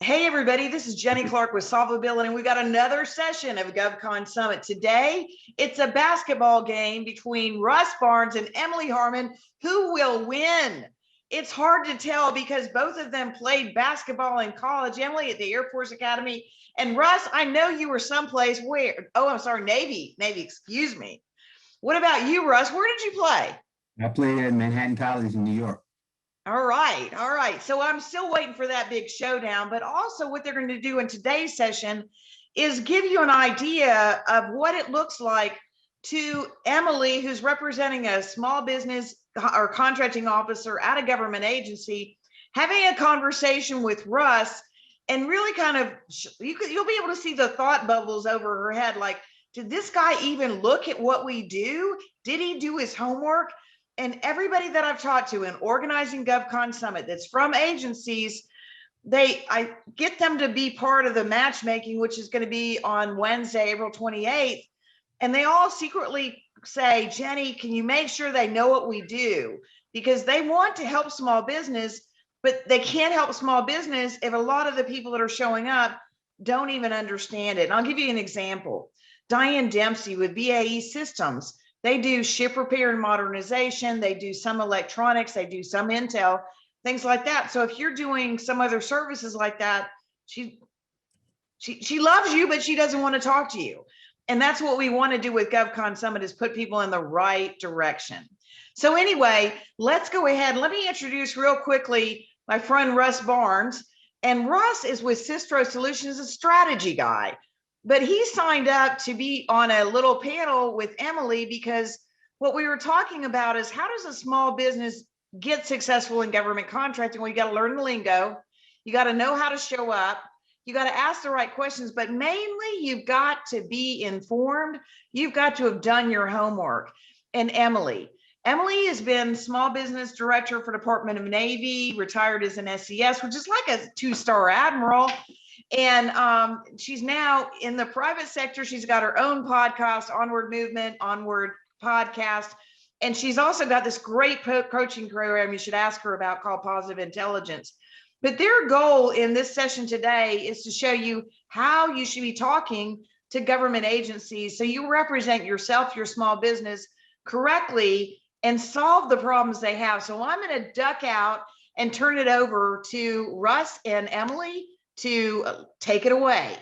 Hey everybody, this is Jenny Clark with Solvability, and we've got another session of GovCon Summit. Today, it's a basketball game between Russ Barnes and Emily Harman. Who will win? It's hard to tell because both of them played basketball in college. Emily at the Air Force Academy, and Russ, I know you were someplace where, I'm sorry, Navy, excuse me. What about you, Russ? Where did you play? I played at Manhattan College in New York. All right. So I'm still waiting for that big showdown, but also what they're going to do in today's session is give you an idea of what it looks like to Emily, who's representing a small business or contracting officer at a government agency, having a conversation with Russ, and really kind of, you'll be able to see the thought bubbles over her head. Like, did this guy even look at what we do? Did he do his homework? And everybody that I've talked to in organizing GovCon Summit that's from agencies, I get them to be part of the matchmaking, which is going to be on Wednesday, April 28th. And they all secretly say, Jenny, can you make sure they know what we do? Because they want to help small business, but they can't help small business if a lot of the people that are showing up don't even understand it. And I'll give you an example. Diane Dempsey with BAE Systems. They do ship repair and modernization. They do some electronics. They do some Intel, things like that. So if you're doing some other services like that, she loves you, but she doesn't want to talk to you. And that's what we want to do with GovCon Summit, is put people in the right direction. So anyway, let's go ahead. Let me introduce real quickly my friend Russ Barnes. And Russ is with Sistro Solutions, a strategy guy. But he signed up to be on a little panel with Emily because what we were talking about is, how does a small business get successful in government contracting? Well, you got to learn the lingo. You got to know how to show up. You got to ask the right questions, but mainly you've got to be informed. You've got to have done your homework. And Emily has been small business director for Department of Navy, retired as an SES, which is like a 2-star admiral. And she's now in the private sector. She's got her own podcast, Onward podcast. And she's also got this great coaching program you should ask her about, called Positive Intelligence. But their goal in this session today is to show you how you should be talking to government agencies so you represent yourself, your small business, correctly and solve the problems they have. So I'm going to duck out and turn it over to Russ and Emily to take it away.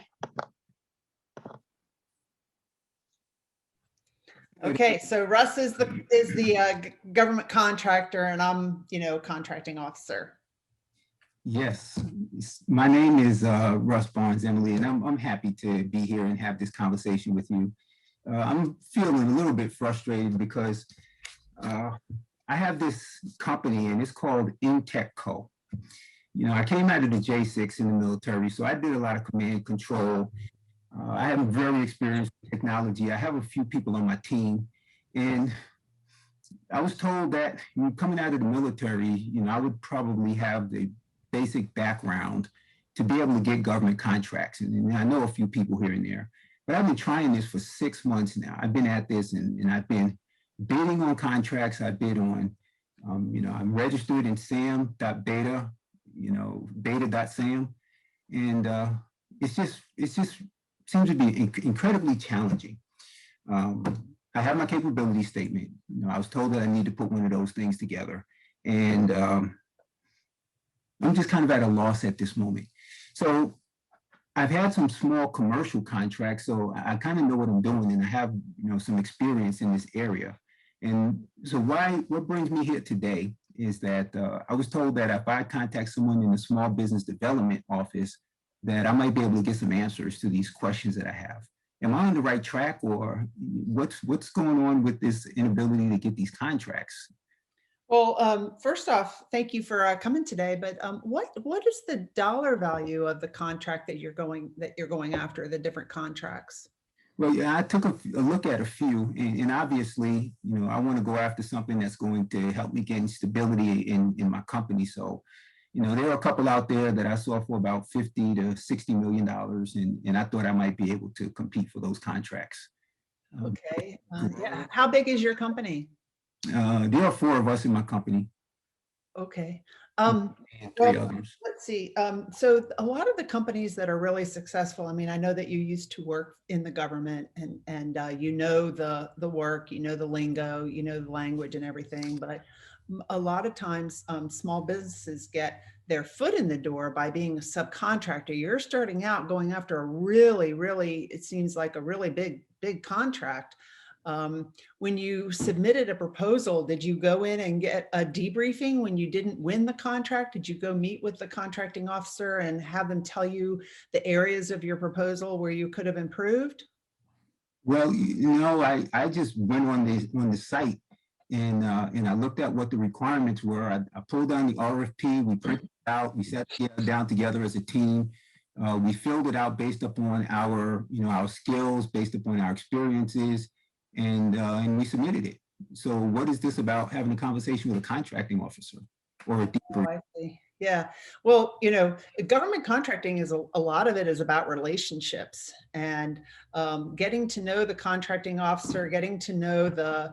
Okay, so Russ is the government contractor, and I'm, contracting officer. Yes, my name is Russ Barnes, Emily, and I'm happy to be here and have this conversation with you. I'm feeling a little bit frustrated because I have this company, and it's called Intech Co. I came out of the J6 in the military, so I did a lot of command and control. I am very experienced with technology. I have a few people on my team, and I was told that coming out of the military, I would probably have the basic background to be able to get government contracts. And I know a few people here and there, but I've been trying this for 6 months now. I've been at this, and I've been bidding on contracts. I bid on, I'm registered in sam.beta, beta.sam. And it's just seems to be incredibly challenging. I have my capability statement. I was told that I need to put one of those things together. And I'm just kind of at a loss at this moment. So I've had some small commercial contracts, so I kind of know what I'm doing, and I have some experience in this area. And so what brings me here today is that I was told that if I contact someone in the small business development office, that I might be able to get some answers to these questions that I have. Am I on the right track, or what's going on with this inability to get these contracts? Well, first off, thank you for coming today. But what is the dollar value of the contract that you're going after, the different contracts? Well, yeah, I took a look at a few, and obviously, I want to go after something that's going to help me gain stability in my company. So, there are a couple out there that I saw for about $50 to $60 million, and I thought I might be able to compete for those contracts. Okay. Yeah. How big is your company? There are 4 of us in my company. Okay. and Well, three others. let's see. So a lot of the companies that are really successful, I mean, I know that you used to work in the government and you know the work, you know the lingo, you know the language and everything, but a lot of times small businesses get their foot in the door by being a subcontractor. You're starting out going after a really, really, it seems like a really big contract. When you submitted a proposal, did you go in and get a debriefing when you didn't win the contract? Did you go meet with the contracting officer and have them tell you the areas of your proposal where you could have improved? Well, I just went on the site and I looked at what the requirements were. I pulled down the RFP, we printed it out, we sat down together as a team. We filled it out based upon our skills, based upon our experiences, and we submitted it. So what is this about having a conversation with a contracting officer or a Oh, deeper? I see. Yeah. Well, government contracting is a lot of it is about relationships and getting to know the contracting officer, getting to know the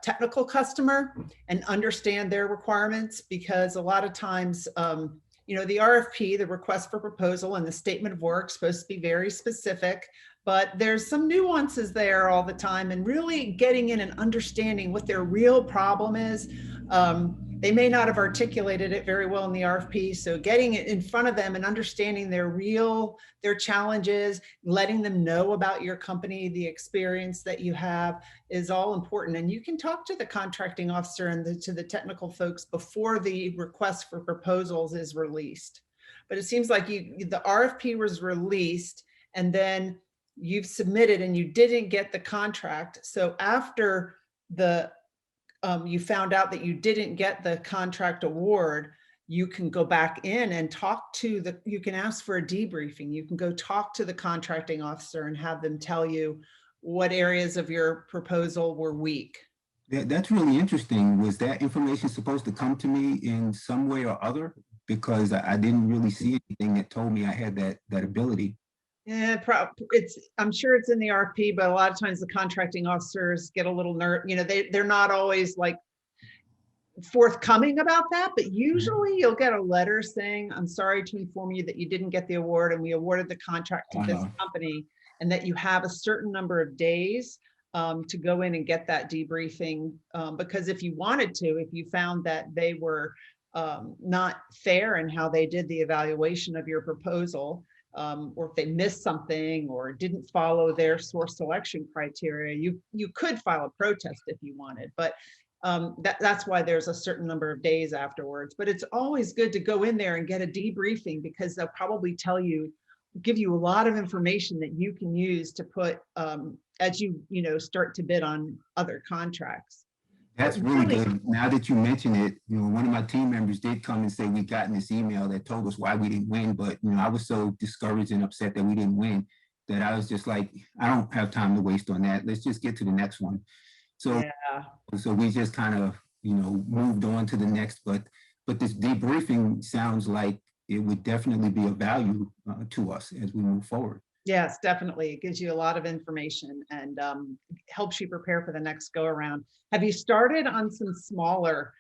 technical customer and understand their requirements, because a lot of times, the RFP, the request for proposal, and the statement of work supposed to be very specific, but there's some nuances there all the time, and really getting in and understanding what their real problem is. They may not have articulated it very well in the RFP. So getting it in front of them and understanding their challenges, letting them know about your company, the experience that you have is all important. And you can talk to the contracting officer and to the technical folks before the request for proposals is released. But it seems like the RFP was released and then you've submitted and you didn't get the contract. So after you found out that you didn't get the contract award, you can go back in and you can ask for a debriefing. You can go talk to the contracting officer and have them tell you what areas of your proposal were weak. That's really interesting. Was that information supposed to come to me in some way or other? Because I didn't really see anything that told me I had that ability. Yeah, I'm sure it's in the RFP, but a lot of times the contracting officers get a little they're not always like forthcoming about that, but usually you'll get a letter saying, I'm sorry to inform you that you didn't get the award and we awarded the contract to this company, and that you have a certain number of days to go in and get that debriefing. Because if you wanted to, if you found that they were not fair in how they did the evaluation of your proposal, or if they missed something or didn't follow their source selection criteria, you could file a protest if you wanted, but that's why there's a certain number of days afterwards. But it's always good to go in there and get a debriefing, because they'll probably give you a lot of information that you can use to put as you start to bid on other contracts. That's really good. Now that you mention it, one of my team members did come and say we gotten this email that told us why we didn't win, but I was so discouraged and upset that we didn't win that I was just like, I don't have time to waste on that. Let's just get to the next one. So, so we just kind of, moved on to the next, but this debriefing sounds like it would definitely be of value to us as we move forward. Yes, definitely. It gives you a lot of information and helps you prepare for the next go around. Have you started on some smaller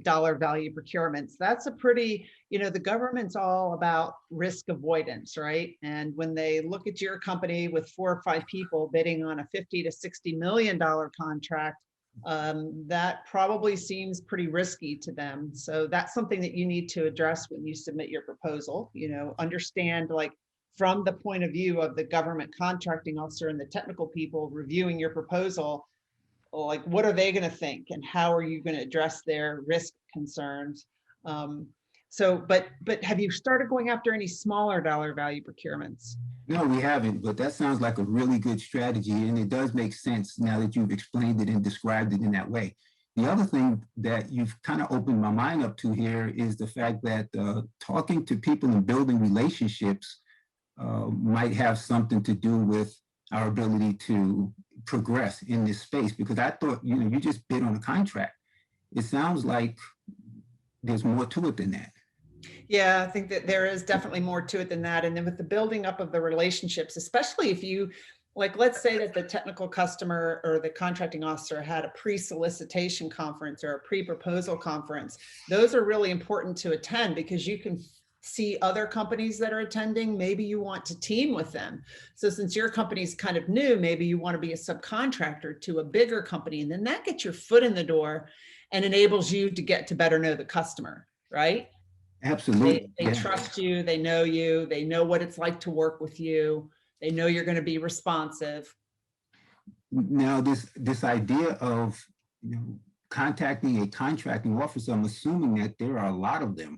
dollar value procurements? That's a pretty, the government's all about risk avoidance, right? And when they look at your company with 4 or 5 people bidding on a $50 to $60 million contract, that probably seems pretty risky to them. So that's something that you need to address when you submit your proposal. Understand, like, from the point of view of the government contracting officer and the technical people reviewing your proposal, like, what are they going to think and how are you going to address their risk concerns? But have you started going after any smaller dollar value procurements? No, we haven't, but that sounds like a really good strategy, and it does make sense now that you've explained it and described it in that way. The other thing that you've kind of opened my mind up to here is the fact that talking to people and building relationships might have something to do with our ability to progress in this space, because I thought, you just bid on a contract. It sounds like there's more to it than that. Yeah, I think that there is definitely more to it than that. And then with the building up of the relationships, especially if you like, let's say that the technical customer or the contracting officer had a pre-solicitation conference or a pre-proposal conference. Those are really important to attend because you can see other companies that are attending. Maybe you want to team with them. So since your company's kind of new, maybe you want to be a subcontractor to a bigger company, and then that gets your foot in the door and enables you to get to better know the customer, right? Absolutely. They Yeah. trust you, they know what it's like to work with you. They know you're going to be responsive. Now, this idea of, contacting a contracting officer, I'm assuming that there are a lot of them.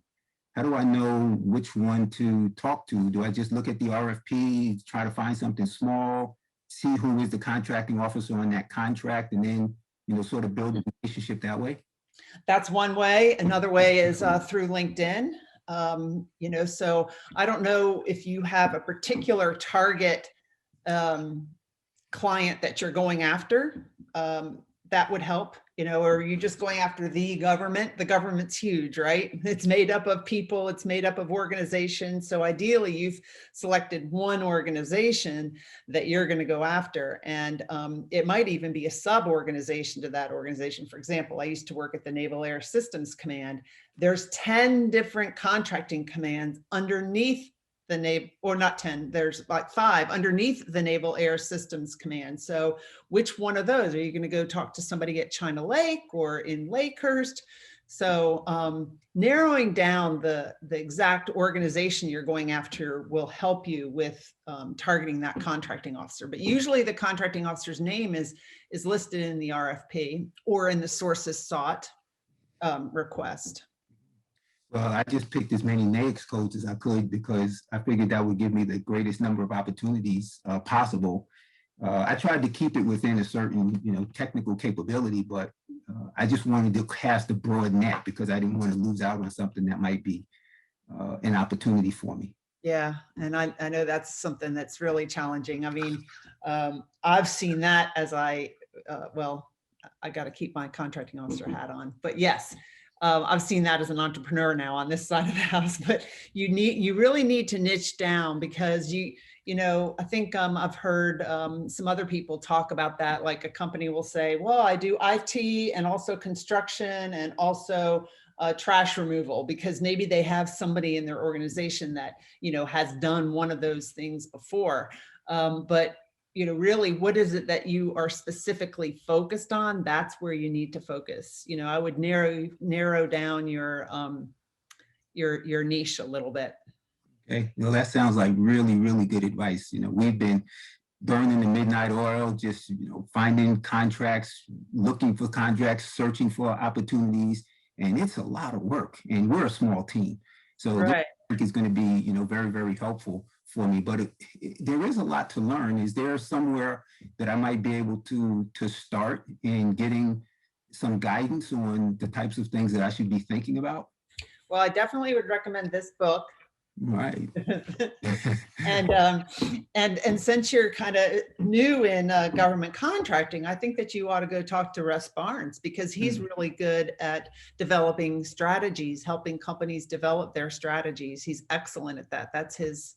How do I know which one to talk to? Do I just look at the RFP, try to find something small, see who is the contracting officer on that contract, and then, sort of build a relationship that way? That's one way. Another way is through LinkedIn. So I don't know if you have a particular target client that you're going after. That would help, or are you just going after the government? The government's huge, right? It's made up of people, it's made up of organizations. So ideally you've selected one organization that you're going to go after. And it might even be a sub-organization to that organization. For example, I used to work at the Naval Air Systems Command. There's 10 different contracting commands underneath the Naval, or not 10, there's like 5 underneath the Naval Air Systems Command. So which one of those? Are you going to go talk to somebody at China Lake or in Lakehurst? So narrowing down the exact organization you're going after will help you with targeting that contracting officer. But usually the contracting officer's name is listed in the RFP or in the sources sought request. Well, I just picked as many NAICS codes as I could because I figured that would give me the greatest number of opportunities possible. I tried to keep it within a certain, technical capability, but I just wanted to cast a broad net because I didn't want to lose out on something that might be an opportunity for me. Yeah, and I know that's something that's really challenging. I mean, I've seen that as I got to keep my contracting officer hat on, but yes. I've seen that as an entrepreneur now on this side of the house, but you really need to niche down because I think I've heard some other people talk about that. Like a company will say, well, I do IT and also construction and also trash removal, because maybe they have somebody in their organization that, has done one of those things before. But really, what is it that you are specifically focused on? That's where you need to focus. I would narrow down your niche a little bit. Okay, well, that sounds like really, really good advice. We've been burning the midnight oil, just, finding contracts, looking for contracts, searching for opportunities, and it's a lot of work, and we're a small team. So Right. work is going to be, very, very helpful for me, but there is a lot to learn. Is there somewhere that I might be able to start in getting some guidance on the types of things that I should be thinking about? Well, I definitely would recommend this book. Right. And since you're kind of new in government contracting, I think that you ought to go talk to Russ Barnes, because he's really good at developing strategies, helping companies develop their strategies. He's excellent at that. That's his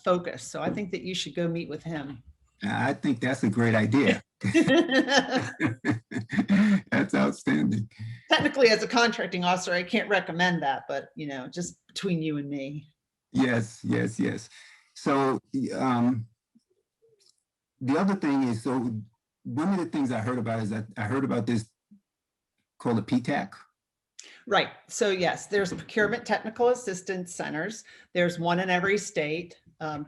focus. So I think that you should go meet with him. I think that's a great idea. That's outstanding. Technically, as a contracting officer, I can't recommend that, but just between you and me. Yes. So the other thing is, so one of the things I heard about is that I heard about this called a PTAC. Right. So yes, there's procurement technical assistance centers. There's one in every state,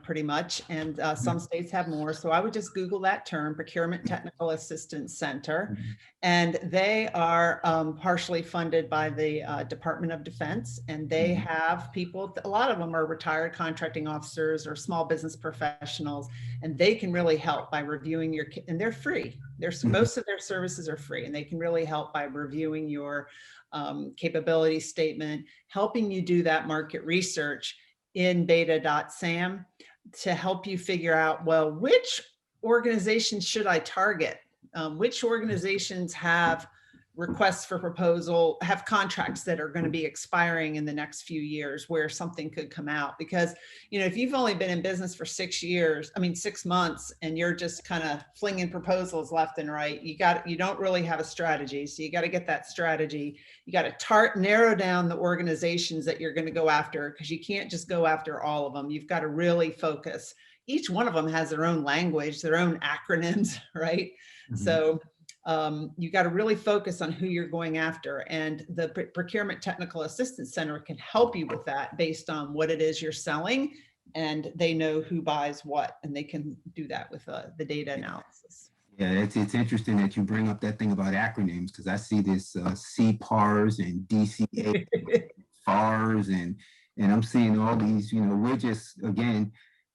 pretty much, and some states have more. So I would just Google that term, procurement technical assistance center, and they are partially funded by the Department of Defense, and they have people. A lot of them are retired contracting officers or small business professionals, and they can really help by reviewing your. And they're free. Most of their services are free, and they can really help by reviewing your capability statement, helping you do that market research in beta.sam to help you figure out, well, which organizations should I target? Which organizations have requests for proposal, have contracts that are going to be expiring in the next few years where something could come out. Because, if you've only been in business for 6 months, and you're just kind of flinging proposals left and right, you don't really have a strategy. So you got to get that strategy. You got to narrow down the organizations that you're going to go after, because you can't just go after all of them. You've got to really focus. Each one of them has their own language, their own acronyms, right? Mhm. So you got to really focus on who you're going after, and the Procurement Technical Assistance Center can help you with that based on what it is you're selling, and they know who buys what, and they can do that with the data analysis. Yeah, it's interesting that you bring up that thing about acronyms, because I see this CPARs and DCA, FARs, and I'm seeing all these, we're just, again,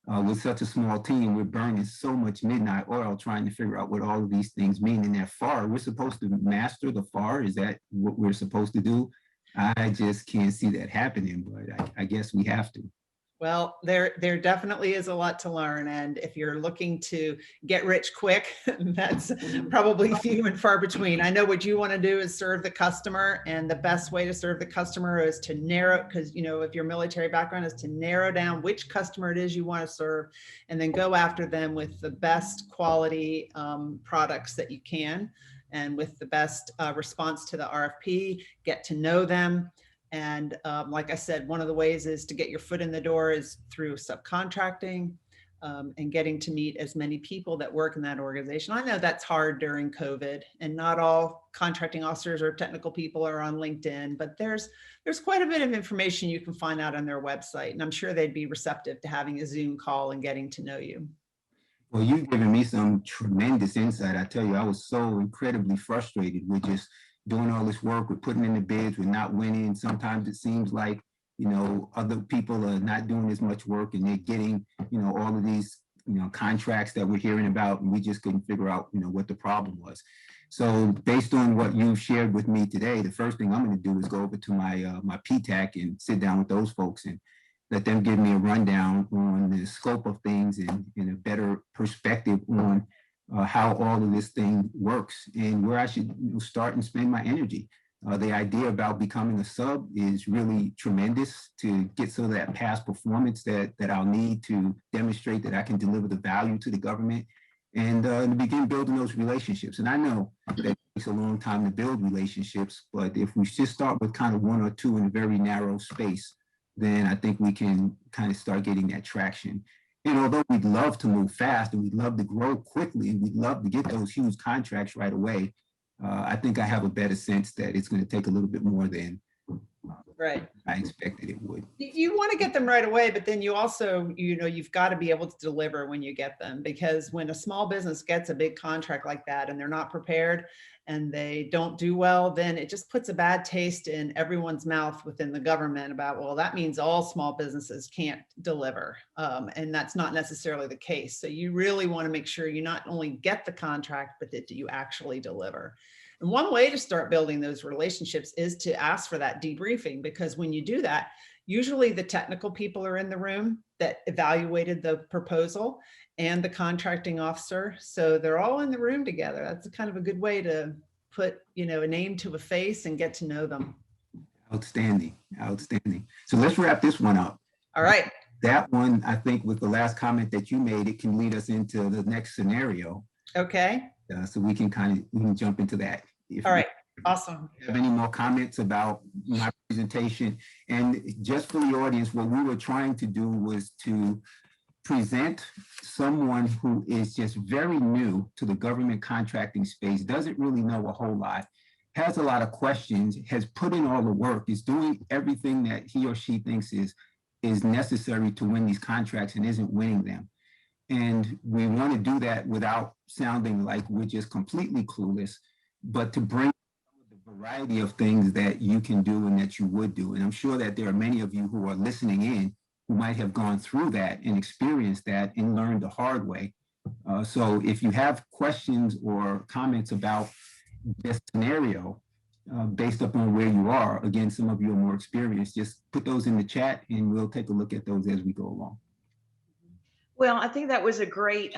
with such a small team, we're burning so much midnight oil trying to figure out what all of these things mean. And that FAR, we're supposed to master the FAR. Is that what we're supposed to do? I just can't see that happening, but I guess we have to. Well, there definitely is a lot to learn. And if you're looking to get rich quick, that's probably few and far between. I know what you want to do is serve the customer. And the best way to serve the customer is to narrow, because, if your military background is to narrow down which customer it is you want to serve, and then go after them with the best quality products that you can, and with the best response to the RFP, get to know them. And like I said, one of the ways is to get your foot in the door is through subcontracting, and getting to meet as many people that work in that organization. I know that's hard during COVID, and not all contracting officers or technical people are on LinkedIn, but there's quite a bit of information you can find out on their website. And I'm sure they'd be receptive to having a Zoom call and getting to know you. Well, you've given me some tremendous insight. I tell you, I was so incredibly frustrated with just doing all this work, we're putting in the bids, we're not winning. Sometimes it seems like, other people are not doing as much work, and they're getting, all of these, contracts that we're hearing about, and we just couldn't figure out, what the problem was. So based on what you shared with me today, the first thing I'm going to do is go over to my PTAC and sit down with those folks and let them give me a rundown on the scope of things and a better perspective on how all of this thing works and where I should start and spend my energy. The idea about becoming a sub is really tremendous to get some of that past performance that I'll need to demonstrate that I can deliver the value to the government, and to begin building those relationships. And I know that it takes a long time to build relationships, but if we just start with kind of one or two in a very narrow space, then I think we can kind of start getting that traction. And although we'd love to move fast and we'd love to grow quickly and we'd love to get those huge contracts right away, I think I have a better sense that it's going to take a little bit more than Right. I expected it would. You want to get them right away, but then you also, you've got to be able to deliver when you get them, because when a small business gets a big contract like that and they're not prepared and they don't do well, then it just puts a bad taste in everyone's mouth within the government about, well, that means all small businesses can't deliver. And that's not necessarily the case. So you really want to make sure you not only get the contract, but that you actually deliver. And one way to start building those relationships is to ask for that debriefing, because when you do that, usually the technical people are in the room that evaluated the proposal and the contracting officer. So they're all in the room together. That's kind of a good way to put, a name to a face and get to know them. Outstanding. Outstanding. So let's wrap this one up. All right. That one, I think with the last comment that you made, it can lead us into the next scenario. Okay. So we can jump into that. All right. Awesome. If you have any more comments about my presentation, and just for the audience, what we were trying to do was to present someone who is just very new to the government contracting space, doesn't really know a whole lot, has a lot of questions, has put in all the work, is doing everything that he or she thinks is necessary to win these contracts and isn't winning them. And we want to do that without sounding like we're just completely clueless, but to bring the variety of things that you can do and that you would do. And I'm sure that there are many of you who are listening in who might have gone through that and experienced that and learned the hard way. So if you have questions or comments about this scenario, based upon where you are, again, some of you are more experienced, just put those in the chat and we'll take a look at those as we go along. Well, I think that was a great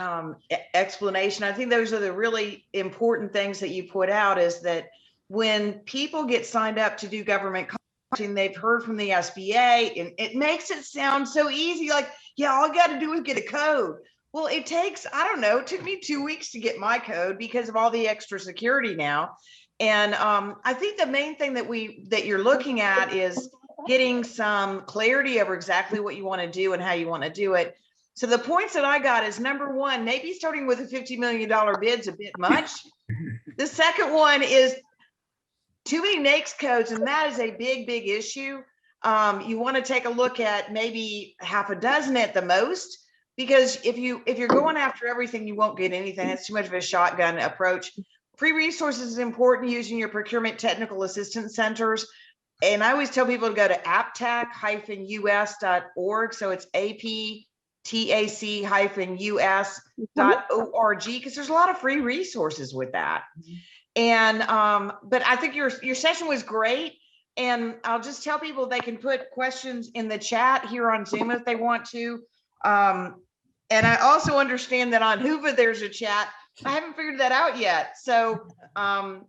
explanation. I think those are the really important things that you put out, is that when people get signed up to do government contracting, they've heard from the SBA, and it makes it sound so easy. Like, yeah, all I got to do is get a code. Well, it takes, I don't know, it took me 2 weeks to get my code because of all the extra security now. And I think the main thing that you're looking at is getting some clarity over exactly what you want to do and how you want to do it. So the points that I got is, number one, maybe starting with a $50 million bid is a bit much. The second one is too many NAICS codes, and that is a big, big issue. You want to take a look at maybe half a dozen at the most, because if you're going after everything, you won't get anything. It's too much of a shotgun approach. Free resources is important, using your procurement technical assistance centers. And I always tell people to go to aptac-us.org. So it's aptac-us.org, because there's a lot of free resources with that. And but I think your session was great. And I'll just tell people they can put questions in the chat here on Zoom if they want to. And I also understand that on Hoova there's a chat. I haven't figured that out yet. So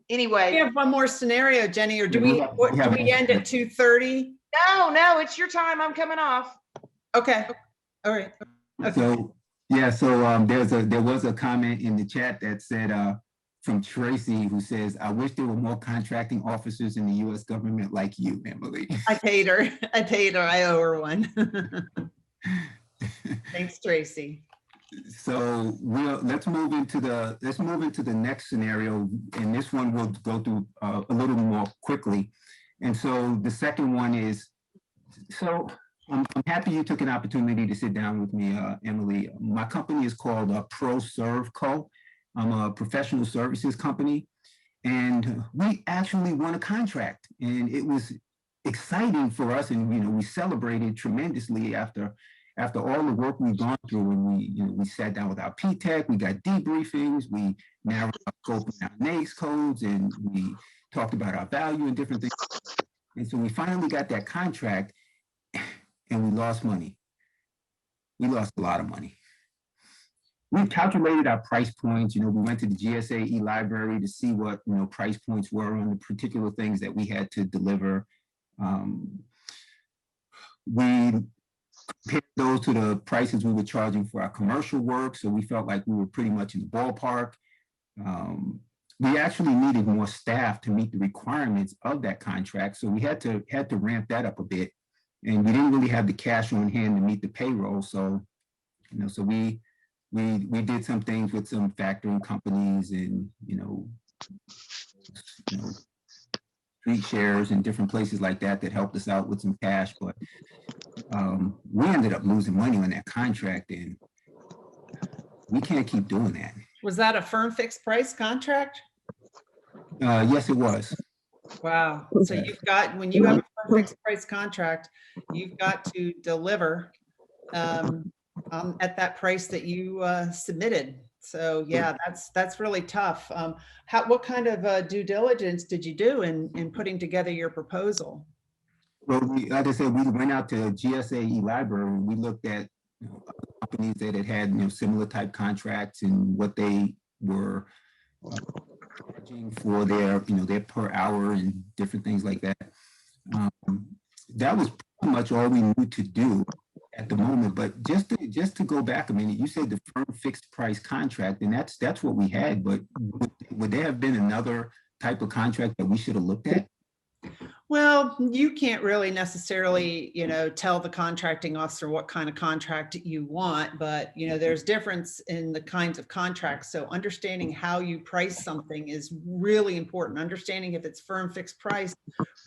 anyway. We have one more scenario, Jenny, or do we end at 2:30? No, it's your time. I'm coming off. Okay. All right. Okay. So yeah, so there was a comment in the chat that said from Tracy, who says, "I wish there were more contracting officers in the U.S. government like you, Emily." I paid her. I owe her one. Thanks, Tracy. So let's move into the next scenario, and this one we'll go through a little more quickly. And so the second one is, so I'm happy you took an opportunity to sit down with me, Emily. My company is called ProServe Co. I'm a professional services company, and we actually won a contract, and it was exciting for us, and we celebrated tremendously after all the work we've gone through. And we sat down with our P-Tech, we got debriefings, we narrowed our scope and our NAICS codes, and we talked about our value and different things. And so we finally got that contract, and we lost money. We lost a lot of money. We calculated our price points. We went to the GSA e-library to see what price points were on the particular things that we had to deliver. We compared those to the prices we were charging for our commercial work, so we felt like we were pretty much in the ballpark. We actually needed more staff to meet the requirements of that contract, so we had to ramp that up a bit, and we didn't really have the cash on hand to meet the payroll. So, so we did some things with some factoring companies, and street shares and different places like that helped us out with some cash, but we ended up losing money on that contract, and we can't keep doing that. Was that a firm fixed price contract? Yes, it was. Wow. So when you have a firm fixed price contract, you've got to deliver at that price that you submitted. So yeah, that's really tough. What kind of due diligence did you do in putting together your proposal? Well, like I said, we went out to GSA e-library. We looked at companies that had similar type contracts and what they were charging for their their per hour and different things like that. That was pretty much all we knew to do at the moment. But just to go back a minute, you said the firm fixed price contract, and that's what we had. But would there have been another type of contract that we should have looked at? Well, you can't really necessarily, tell the contracting officer what kind of contract you want, but, there's difference in the kinds of contracts. So understanding how you price something is really important. Understanding if it's firm fixed price,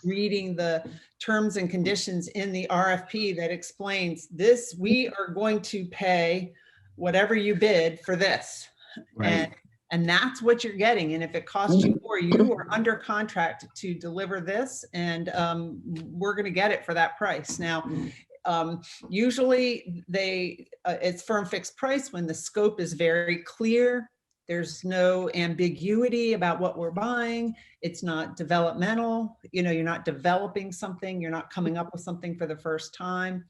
reading the terms and conditions in the RFP that explains this, we are going to pay whatever you bid for this. Right. And that's what you're getting. And if it costs you more, you are under contract to deliver this, and we're going to get it for that price. Now, usually it's firm fixed price when the scope is very clear. There's no ambiguity about what we're buying. It's not developmental. You're not developing something. You're not coming up with something for the first time.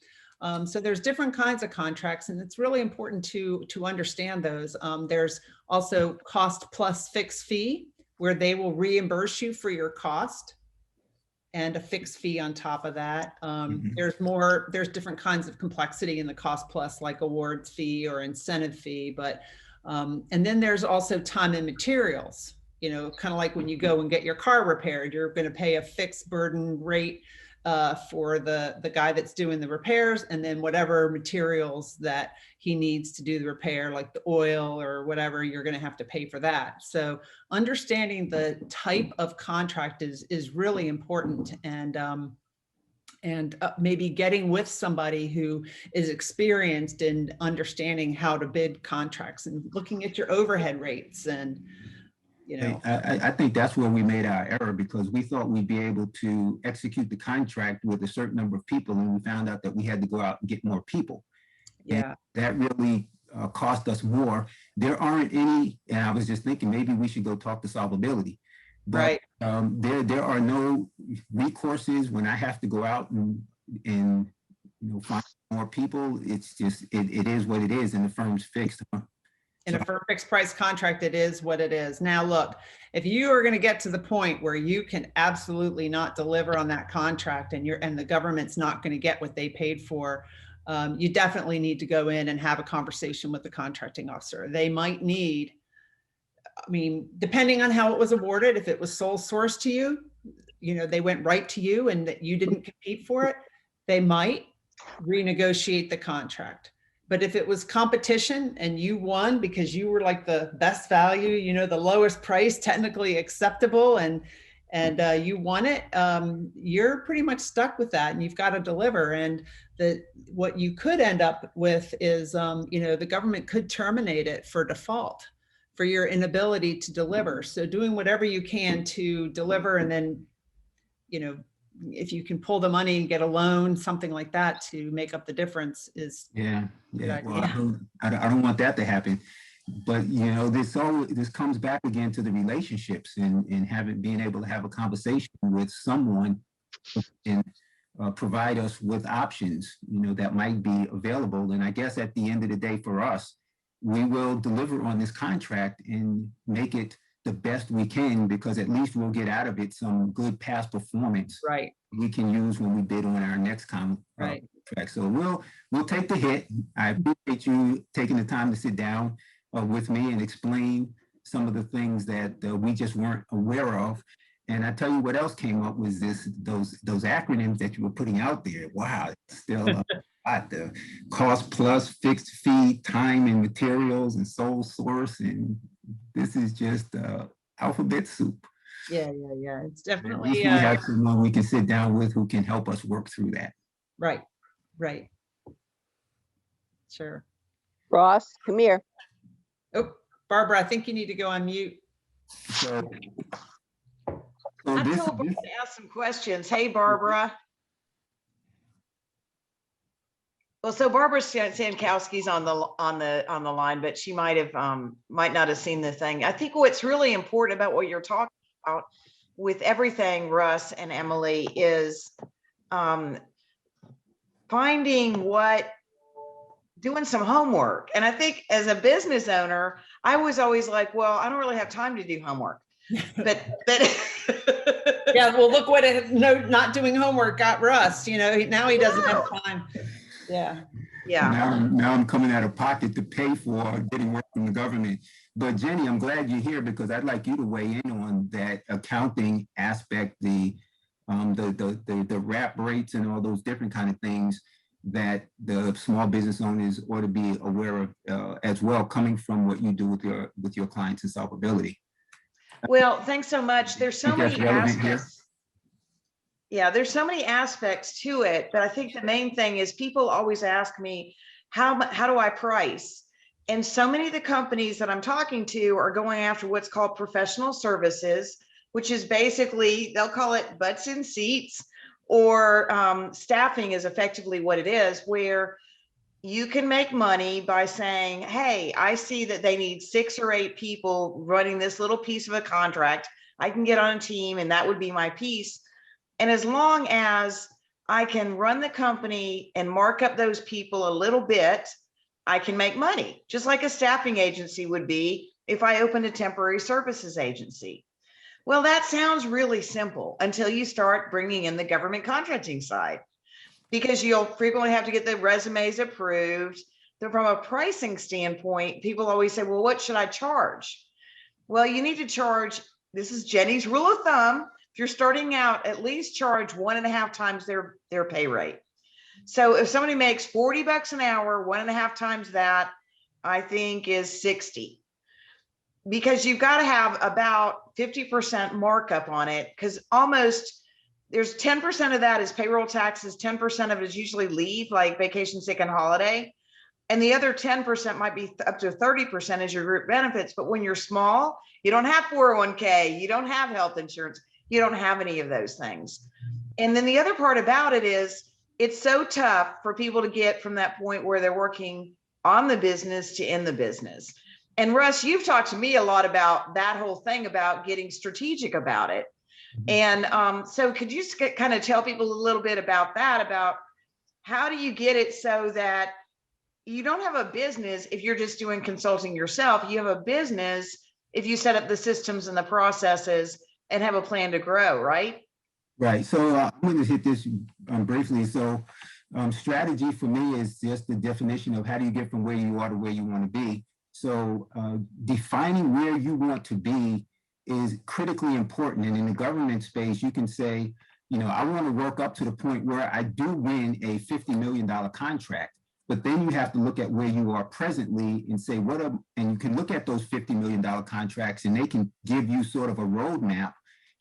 So there's different kinds of contracts, and it's really important to understand those. There's also cost plus fixed fee, where they will reimburse you for your cost and a fixed fee on top of that. There's different kinds of complexity in the cost plus, like awards fee or incentive fee, but and then there's also time and materials, kind of like when you go and get your car repaired, you're going to pay a fixed burden rate for the guy that's doing the repairs, and then whatever materials that he needs to do the repair, like the oil or whatever, you're going to have to pay for that. So understanding the type of contract is really important, and maybe getting with somebody who is experienced in understanding how to bid contracts and looking at your overhead rates. And I think that's where we made our error, because we thought we'd be able to execute the contract with a certain number of people, and we found out that we had to go out and get more people. Yeah, and that really cost us more. There aren't any, and I was just thinking maybe we should go talk to Solvability. But right. There are no recourses when I have to go out and find more people. It's just it is what it is, and the firm's fixed. In a firm fixed price contract, it is what it is. Now, look, if you are going to get to the point where you can absolutely not deliver on that contract, and the government's not going to get what they paid for, you definitely need to go in and have a conversation with the contracting officer. They might need, depending on how it was awarded, if it was sole source to you, they went right to you and that you didn't compete for it, they might renegotiate the contract. But if it was competition and you won because you were like the best value, the lowest price, technically acceptable, and you won it, you're pretty much stuck with that, and you've got to deliver. And what you could end up with is, the government could terminate it for default for your inability to deliver. So doing whatever you can to deliver, and then, if you can pull the money and get a loan, something like that to make up the difference is. Yeah. Well, I don't want that to happen. But this comes back again to the relationships and being able to have a conversation with someone and provide us with options that might be available. And I guess at the end of the day, for us, we will deliver on this contract and make it the best we can, because at least we'll get out of it some good past performance Right. we can use when we bid on our next contract. So we'll take the hit. I appreciate you taking the time to sit down with me and explain some of the things that we just weren't aware of. And I tell you what else came up was those acronyms that you were putting out there. Wow, it's still a lot. The cost plus, fixed fee, time and materials, and sole source, and this is just alphabet soup. Yeah. It's definitely. We have someone we can sit down with who can help us work through that. Right. Sure. Ross, come here. Oh, Barbara, I think you need to go on mute. So I told her to ask some questions. Hey, Barbara. Well, so Barbara Stankowski's on the line, but she might not have seen the thing. I think what's really important about what you're talking about with everything, Russ and Emily, is doing some homework. And I think as a business owner, I was always like, well, I don't really have time to do homework. But yeah, well, look what not doing homework got Russ. Now he doesn't have time. Yeah. Now I'm coming out of pocket to pay for getting work from the government. But Jenny, I'm glad you're here, because I'd like you to weigh in on that accounting aspect, the wrap rates and all those different kind of things that the small business owners ought to be aware of as well, coming from what you do with your clients in Solvability. Well, thanks so much. There's so many aspects. Yeah, there's so many aspects to it, but I think the main thing is people always ask me, how do I price? And so many of the companies that I'm talking to are going after what's called professional services, which is basically, they'll call it butts in seats, or staffing is effectively what it is, where you can make money by saying, hey, I see that they need 6 or 8 people running this little piece of a contract. I can get on a team and that would be my piece. And as long as I can run the company and mark up those people a little bit, I can make money, just like a staffing agency would be if I opened a temporary services agency. Well, that sounds really simple until you start bringing in the government contracting side, because you'll frequently have to get the resumes approved. So from a pricing standpoint, people always say, well, what should I charge? Well, you need to charge, this is Jenny's rule of thumb. If you're starting out, at least charge 1.5 times their pay rate. So if somebody makes 40 bucks an hour, 1.5 times that, I think is 60. Because you've got to have about 50% markup on it, because almost there's 10% of that is payroll taxes, 10% of it is usually leave, like vacation, sick, and holiday. And the other 10% might be up to 30% as your group benefits. But when you're small, you don't have 401k, you don't have health insurance, you don't have any of those things. And then the other part about it is it's so tough for people to get from that point where they're working on the business to in the business. And Russ, you've talked to me a lot about that whole thing about getting strategic about it. And so could you kind of tell people a little bit about that, about how do you get it so that you don't have a business if you're just doing consulting yourself? You have a business if you set up the systems and the processes and have a plan to grow, right? Right. So I'm going to hit this briefly. So strategy for me is just the definition of how do you get from where you are to where you want to be. So defining where you want to be is critically important. And in the government space, you can say, you know, I want to work up to the point where I do win a $50 million contract. But then you have to look at where you are presently and say, and you can look at those $50 million contracts and they can give you sort of a roadmap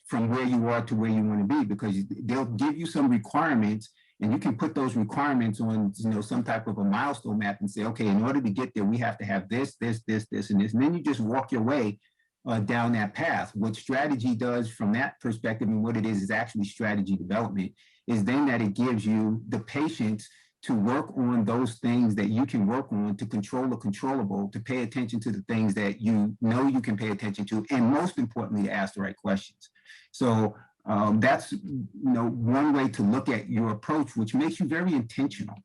from where you are to where you want to be, because they'll give you some requirements and you can put those requirements on, you know, some type of a milestone map and say, okay, in order to get there, we have to have this, this, this, this, and this. And then you just walk your way down that path. What strategy does from that perspective, and what it is actually strategy development, is then that it gives you the patience to work on those things that you can work on, to control the controllable, to pay attention to the things that you know you can pay attention to, and most importantly, to ask the right questions. So that's, you know, one way to look at your approach, which makes you very intentional.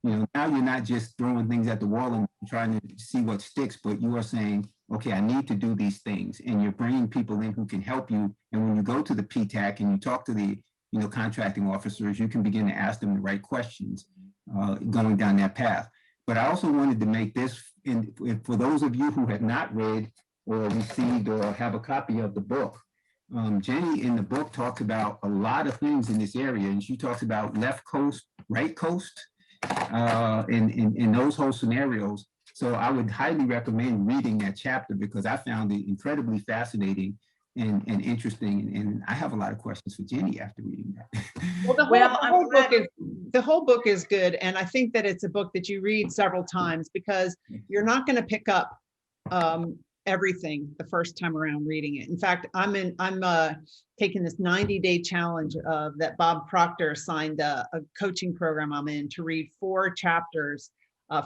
You know, now you're not just throwing things at the wall and trying to see what sticks, but you are saying, okay, I need to do these things, and you're bringing people in who can help you. And when you go to the PTAC and you talk to the, you know, contracting officers, you can begin to ask them the right questions going down that path. But I also wanted to make this, for those of you who have not read or received or have a copy of the book, Jenny in the book talks about a lot of things in this area, and she talks about left coast, right coast, in those whole scenarios. So I would highly recommend reading that chapter, because I found it incredibly fascinating and interesting. And I have a lot of questions for Jenny after reading that. Well, the whole book is good. And I think that it's a book that you read several times, because you're not going to pick up everything the first time around reading it. In fact, I'm taking this 90-day challenge that Bob Proctor assigned a coaching program I'm in, to read 4 chapters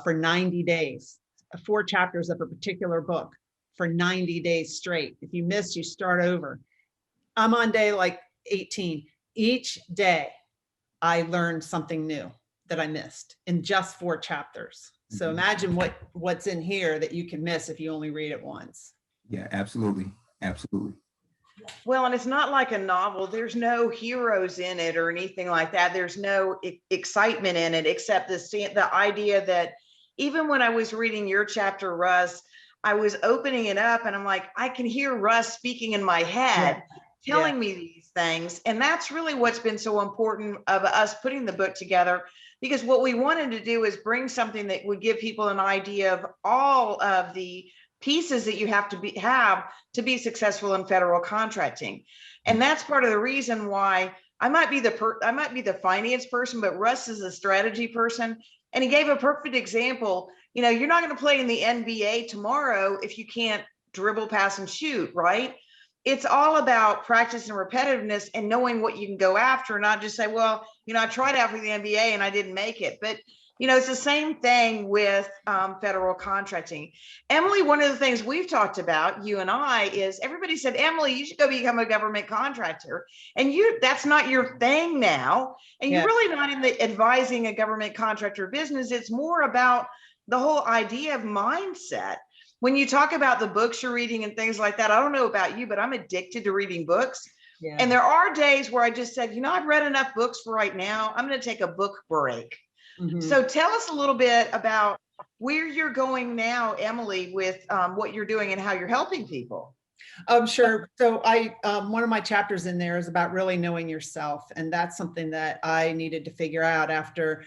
for 90 days, 4 chapters of a particular book for 90 days straight. If you miss, you start over. I'm on day like 18. Each day I learned something new that I missed in just 4 chapters. So imagine what's in here that you can miss if you only read it once. Yeah, absolutely. Absolutely. Well, and it's not like a novel. There's no heroes in it or anything like that. There's no excitement in it, except the idea that even when I was reading your chapter, Russ, I was opening it up and I'm like, I can hear Russ speaking in my head, telling me these things. And that's really what's been so important of us putting the book together, because what we wanted to do is bring something that would give people an idea of all of the pieces that you have to be successful in federal contracting. And that's part of the reason why I might be the finance person, but Russ is a strategy person. And he gave a perfect example. You know, you're not going to play in the NBA tomorrow if you can't dribble, pass, and shoot, right? It's all about practice and repetitiveness and knowing what you can go after, not just say, well, you know, I tried out for the NBA and I didn't make it. But, you know, it's the same thing with federal contracting. Emily, one of the things we've talked about, you and I, is everybody said, Emily, you should go become a government contractor. And that's not your thing now. And you're really not in the advising a government contractor business. It's more about the whole idea of mindset. when you talk about the books you're reading and things like that, I don't know about you, but I'm addicted to reading books. Yeah. And there are days where I just said, you know, I've read enough books for right now. I'm going to take a book break. Mhm. So tell us a little bit about where you're going now, Emily, with what you're doing and how you're helping people. Sure. So one of my chapters in there is about really knowing yourself. And that's something that I needed to figure out after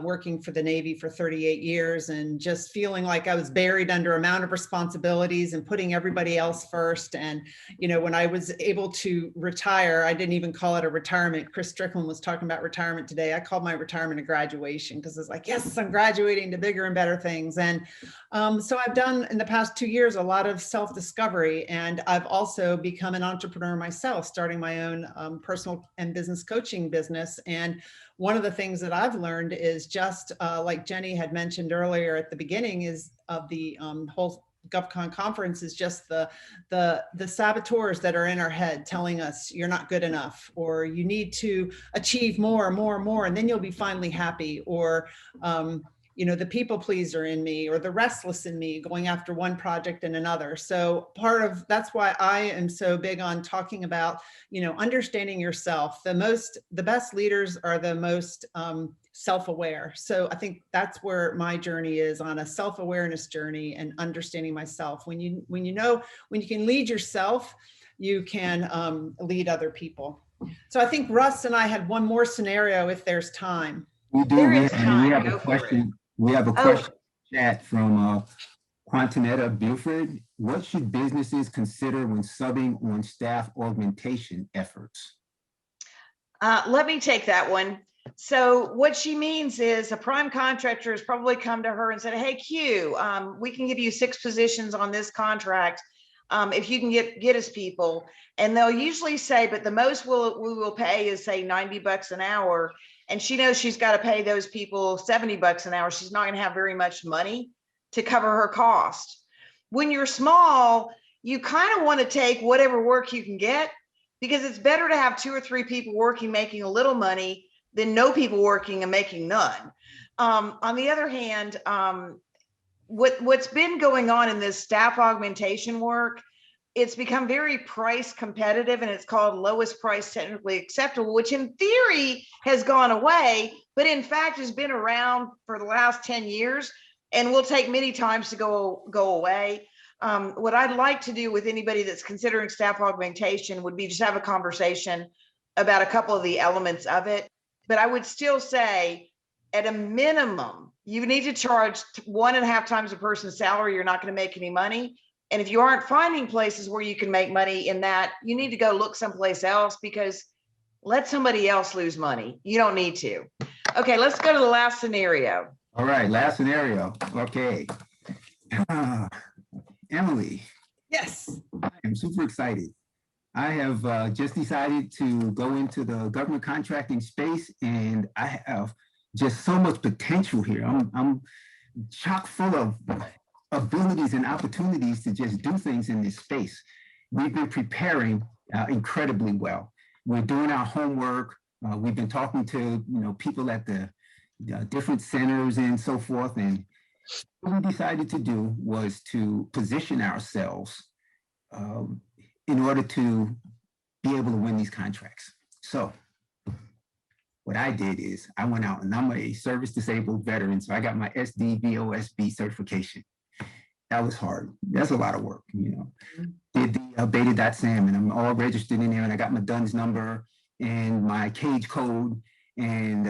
working for the Navy for 38 years and just feeling like I was buried under a mountain of responsibilities and putting everybody else first. And, you know, when I was able to retire, I didn't even call it a retirement. Chris Strickland was talking about retirement today. I called my retirement a graduation because it's like, yes, I'm graduating to bigger and better things. And so I've done in the past 2 years a lot of self-discovery, and I've also become an entrepreneur myself, starting my own personal and business coaching business. And one of the things that I've learned is just like Jenny had mentioned earlier at the beginning is of the whole GovCon conference is just the saboteurs that are in our head telling us you're not good enough, or you need to achieve more, and then you'll be finally happy, or you know, the people pleaser in me or the restless in me going after one project and another. So that's why I am so big on talking about, you know, understanding yourself. The best leaders are the most self-aware. So I think that's where my journey is, on a self-awareness journey and understanding myself. When you can lead yourself, you can lead other people. So I think Russ and I had one more scenario if there's time. We do. There We is time. have Go a for it. question. We have a question chat from Quantinetta Buford. What should businesses consider when subbing on staff augmentation efforts? Let me take that one. So what she means is a prime contractor has probably come to her and said, hey, Q, we can give you 6 positions on this contract if you can get us people. And they'll usually say, but the most we will pay is, say, $90 an hour. And she knows she's got to pay those people $70 an hour. She's not going to have very much money to cover her cost. When you're small, you kind of want to take whatever work you can get, because it's better to have 2 or 3 people working, making a little money, than no people working and making none. On the other hand, what's been going on in this staff augmentation work, it's become very price competitive, and it's called lowest price technically acceptable, which in theory has gone away, but in fact has been around for the last 10 years and will take many times to go away. What I'd like to do with anybody that's considering staff augmentation would be just have a conversation about a couple of the elements of it. But I would still say, at a minimum, you need to charge 1.5 times a person's salary. You're not going to make any money. And if you aren't finding places where you can make money in that, you need to go look someplace else, because let somebody else lose money. You don't need to. Okay, let's go to the last scenario. All right, last scenario. Okay. Emily. Yes. I'm super excited. I have just decided to go into the government contracting space, and I have just so much potential here. I'm chock full of abilities and opportunities to just do things in this space. We've been preparing incredibly well. We're doing our homework. We've been talking to people at the different centers and so forth. And what we decided to do was to position ourselves in order to be able to win these contracts. So what I did is I went out, and I'm a service disabled veteran, so I got my SDVOSB certification. That was hard. That's a lot of work, Did the beta.sam, and I'm all registered in there, and I got my DUNS number and my cage code, and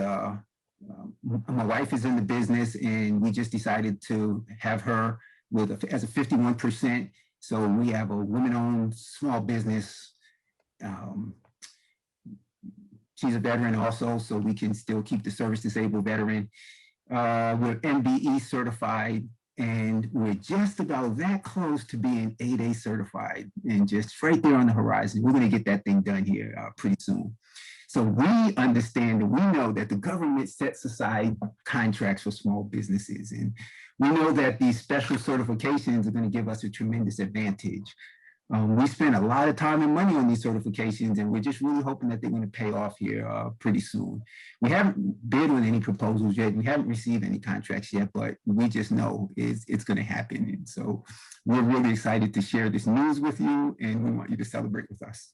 my wife is in the business, and we just decided to have her as a 51%. So we have a women-owned small business. She's a veteran also, so we can still keep the service disabled veteran. We're MBE certified, and we're just about that close to being 8A certified, and just right there on the horizon. We're going to get that thing done here pretty soon. So we understand and we know that the government sets aside contracts for small businesses, and we know that these special certifications are going to give us a tremendous advantage. We spent a lot of time and money on these certifications, and we're just really hoping that they're going to pay off here pretty soon. We haven't bid on any proposals yet. We haven't received any contracts yet, but we just know it's going to happen. And so we're really excited to share this news with you, and we want you to celebrate with us.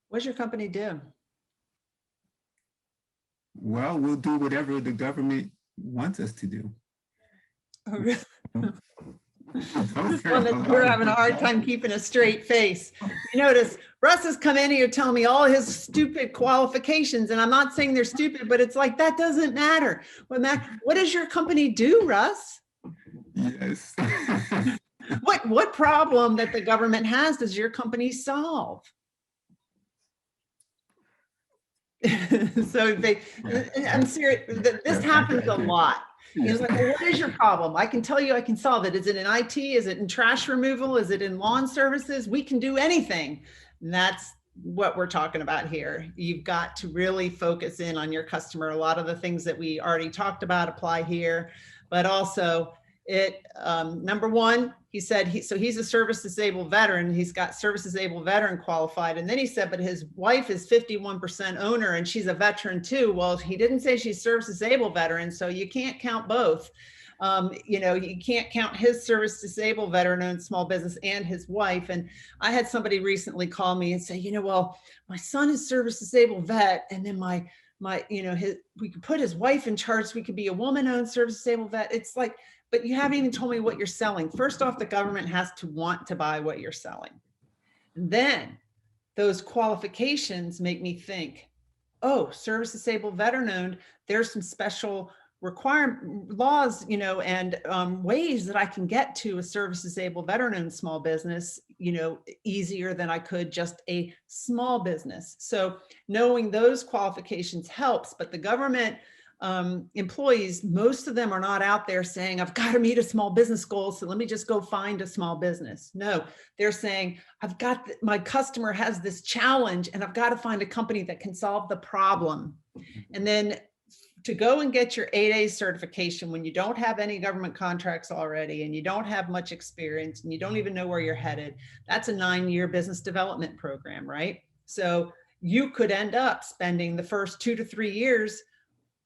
What does your company do? Well, we'll do whatever the government wants us to do. Oh, really? We're having a hard time keeping a straight face. You notice Russ has come in here telling me all his stupid qualifications, and I'm not saying they're stupid, but it's like, that doesn't matter. What does your company do, Russ? Yes. What problem that the government has does your company solve? So I'm serious, this happens a lot. He's like, well, what is your problem? I can tell you, I can solve it. Is it in IT? Is it in trash removal? Is it in lawn services? We can do anything. And that's what we're talking about here. You've got to really focus in on your customer. A lot of the things that we already talked about apply here, but also number one, he said, he's a service disabled veteran. He's got service disabled veteran qualified. And then he said, but his wife is 51% owner and she's a veteran too. Well, he didn't say she's service disabled veteran. So you can't count both. You can't count his service disabled veteran owned small business and his wife. And I had somebody recently call me and say, well, my son is service disabled vet. And then we could put his wife in charge. So we could be a woman owned service disabled vet. It's like, but you haven't even told me what you're selling. First off, the government has to want to buy what you're selling. And then those qualifications make me think, oh, service disabled veteran owned, there's some special laws, and ways that I can get to a service disabled veteran owned small business, easier than I could just a small business. So knowing those qualifications helps, but the government employees, most of them are not out there saying, I've got to meet a small business goal, so let me just go find a small business. No, they're saying, my customer has this challenge and I've got to find a company that can solve the problem. And then to go and get your 8A certification when you don't have any government contracts already and you don't have much experience and you don't even know where you're headed, that's a 9-year business development program, right? So you could end up spending the first 2 to 3 years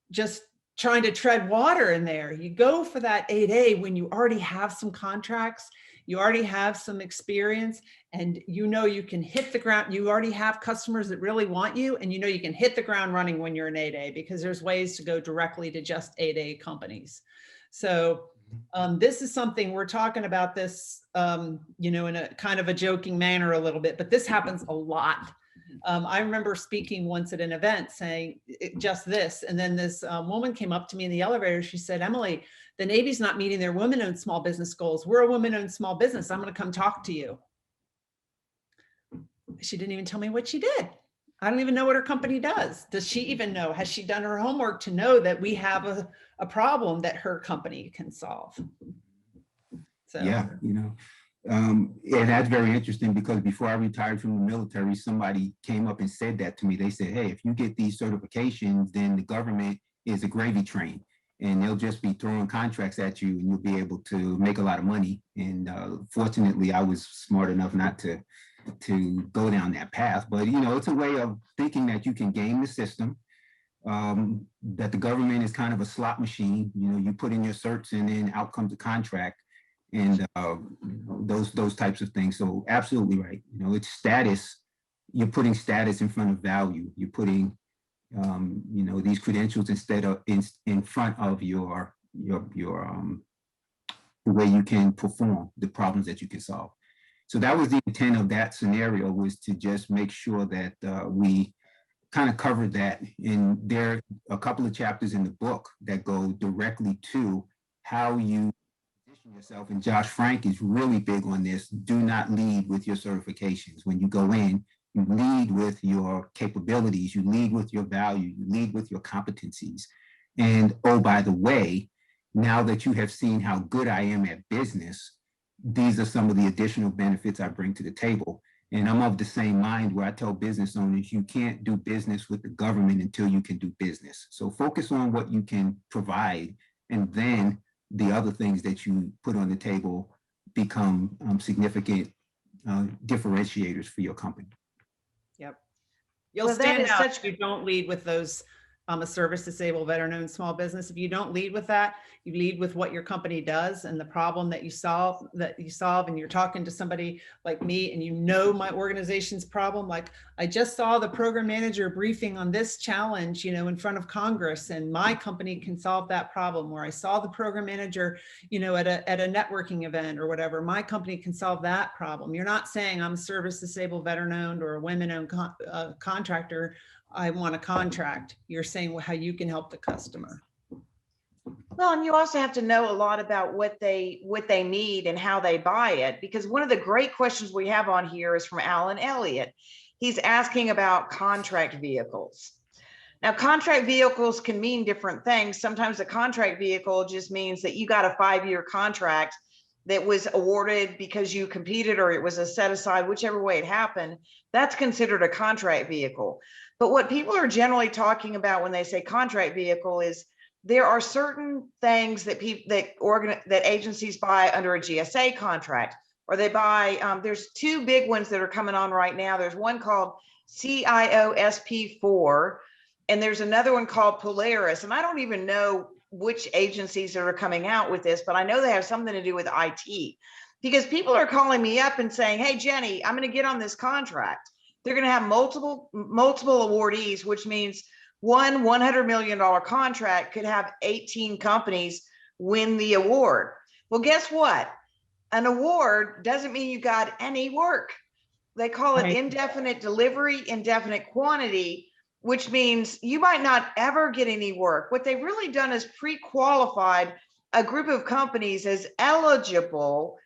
just trying to tread water in there. You go for that 8A when you already have some contracts, you already have some experience, and you can hit the ground. You already have customers that really want you, and you can hit the ground running when you're an 8A, because there's ways to go directly to just 8A companies. So this is something we're talking about this, in a kind of a joking manner a little bit, but this happens a lot. I remember speaking once at an event saying just this, and then this woman came up to me in the elevator. She said, Emily, the Navy's not meeting their women-owned small business goals. We're a women-owned small business. I'm going to come talk to you. She didn't even tell me what she did. I don't even know what her company does. Does she even know? Has she done her homework to know that we have a problem that her company can solve? So yeah, and that's very interesting, because before I retired from the military, somebody came up and said that to me. They said, hey, if you get these certifications, then the government is a gravy train and they'll just be throwing contracts at you and you'll be able to make a lot of money. And fortunately, I was smart enough not to go down that path. But, it's a way of thinking that you can game the system, that the government is kind of a slot machine. You put in your certs and then out comes the contract. And those types of things. So absolutely right. It's status. You're putting status in front of value. You're putting, these credentials in front of your the way you can perform, the problems that you can solve. So that was the intent of that scenario, was to just make sure that we kind of covered that. And there are a couple of chapters in the book that go directly to how you position yourself. And Josh Frank is really big on this. Do not lead with your certifications. When you go in, you lead with your capabilities, you lead with your value, you lead with your competencies. And oh, by the way, now that you have seen how good I am at business, these are some of the additional benefits I bring to the table. And I'm of the same mind where I tell business owners, you can't do business with the government until you can do business. So focus on what you can provide, and then the other things that you put on the table become significant differentiators for your company. Yep. You'll Well, that stand is out such- if you don't lead with those, a service disabled veteran-owned small business. If you don't lead with that, you lead with what your company does and the problem that you solve, and you're talking to somebody like me and you know my organization's problem. Like, I just saw the program manager briefing on this challenge, you know, in front of Congress, and my company can solve that problem. Or I saw the program manager, you know, at a networking event or whatever, my company can solve that problem. You're not saying I'm a service disabled veteran-owned or a women-owned contractor, I want a contract. You're saying how you can help the customer. Well, and you also have to know a lot about what they need and how they buy it, because one of the great questions we have on here is from Alan Elliott. He's asking about contract vehicles. Now, contract vehicles can mean different things. Sometimes a contract vehicle just means that you got a 5-year contract that was awarded because you competed, or it was a set aside, whichever way it happened. That's considered a contract vehicle. But what people are generally talking about when they say contract vehicle is there are certain things that that agencies buy under a GSA contract, or they buy. There's 2 big ones that are coming on right now. There's one called CIOSP4, and there's another one called Polaris. And I don't even know which agencies that are coming out with this, but I know they have something to do with IT, because people are calling me up and saying, hey, Jenny, I'm going to get on this contract. They're going to have multiple awardees, which means one $100 million contract could have 18 companies win the award. Well, guess what? An award doesn't mean you got any work. They call it indefinite delivery, indefinite quantity, which means you might not ever get any work. What they've really done is pre-qualified a group of companies as eligible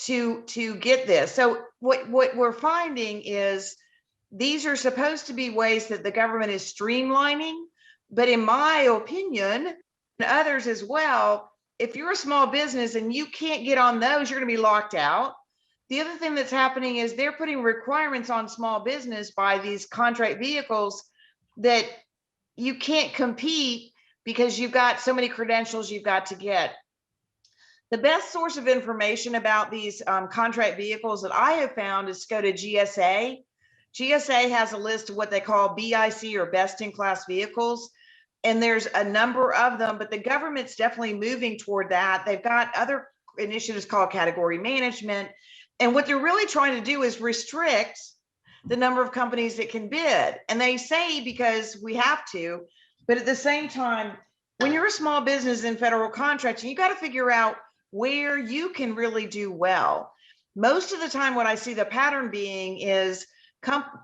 to get this. So what we're finding is these are supposed to be ways that the government is streamlining, but in my opinion, and others as well, if you're a small business and you can't get on those, you're going to be locked out. The other thing that's happening is they're putting requirements on small business by these contract vehicles that you can't compete because you've got so many credentials you've got to get. The best source of information about these contract vehicles that I have found is to go to GSA. GSA has a list of what they call BIC, or best in class vehicles. And there's a number of them, but the government's definitely moving toward that. They've got other initiatives called category management. And what they're really trying to do is restrict the number of companies that can bid. And they say because we have to, but at the same time, when you're a small business in federal contracting, you got to figure out where you can really do well. Most of the time, what I see the pattern being is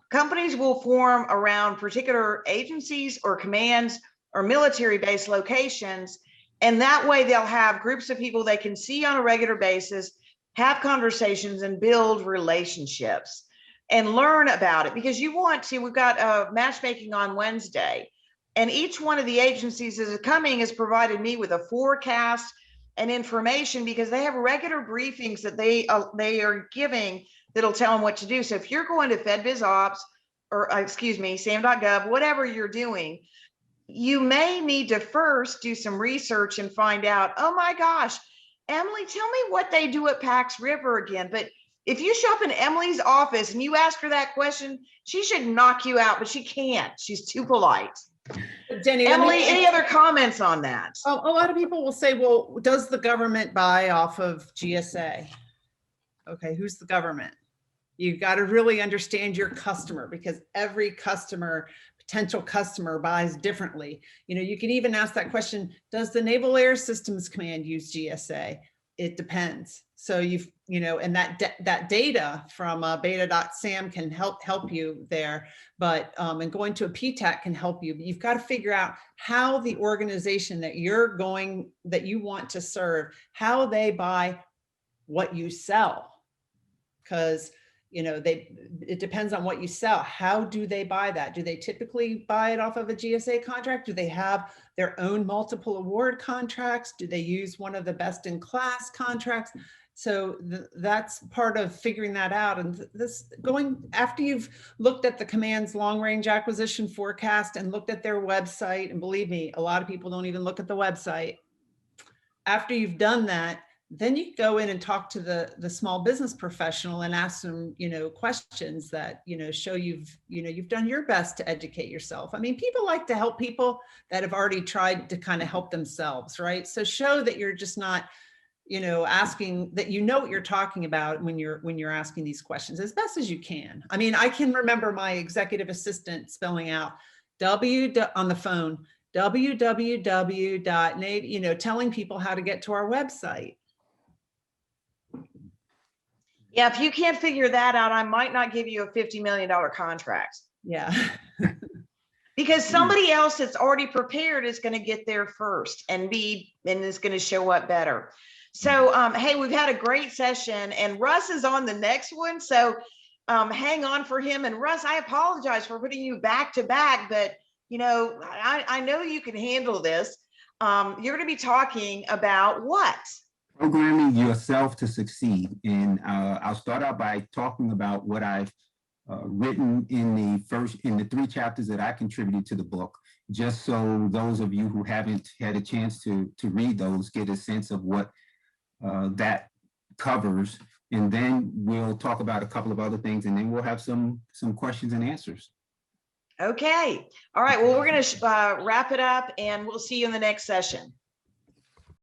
companies will form around particular agencies or commands or military-based locations. And that way they'll have groups of people they can see on a regular basis, have conversations and build relationships and learn about it. Because you want to, we've got matchmaking on Wednesday, and each one of the agencies that is coming has provided me with a forecast and information, because they have regular briefings that they are giving that'll tell them what to do. So if you're going to FedBizOps or SAM.gov, whatever you're doing, you may need to first do some research and find out, oh my gosh, Emily, tell me what they do at Pax River again. But if you show up in Emily's office and you ask her that question, she should knock you out, but she can't. She's too polite. Jenny, Emily, any other comments on that? A lot of people will say, well, does the government buy off of GSA? Okay, who's the government? You've got to really understand your customer, because every potential customer buys differently. You know, you can even ask that question, does the Naval Air Systems Command use GSA? It depends. So and that data from beta.sam can help you there, but and going to a PTAC can help you. But you've got to figure out how the organization that you want to serve, how they buy what you sell, because it depends on what you sell. How do they buy that? Do they typically buy it off of a GSA contract? Do they have their own multiple award contracts? Do they use one of the best in class contracts? So that's part of figuring that out. And after you've looked at the command's long range acquisition forecast and looked at their website, and believe me, a lot of people don't even look at the website. After you've done that, then you go in and talk to the small business professional and ask them, questions that, show you've done your best to educate yourself. I mean, people like to help people that have already tried to kind of help themselves, right? So show that you're just not, asking, that what you're talking about when you're asking these questions as best as you can. I mean, I can remember my executive assistant spelling out on the phone, www.navy, telling people how to get to our website. Yeah, if you can't figure that out, I might not give you a $50 million contract. Yeah. Because somebody else that's already prepared is going to get there first and is going to show up better. So, hey, we've had a great session, and Russ is on the next one. So hang on for him. And Russ, I apologize for putting you back to back, but I know you can handle this. You're going to be talking about what? Programming yourself to succeed. And I'll start out by talking about what I've written in the 3 chapters that I contributed to the book, just so those of you who haven't had a chance to read those get a sense of what that covers. And then we'll talk about a couple of other things, and then we'll have some questions and answers. Okay. All right. Well, we're going to wrap it up, and we'll see you in the next session.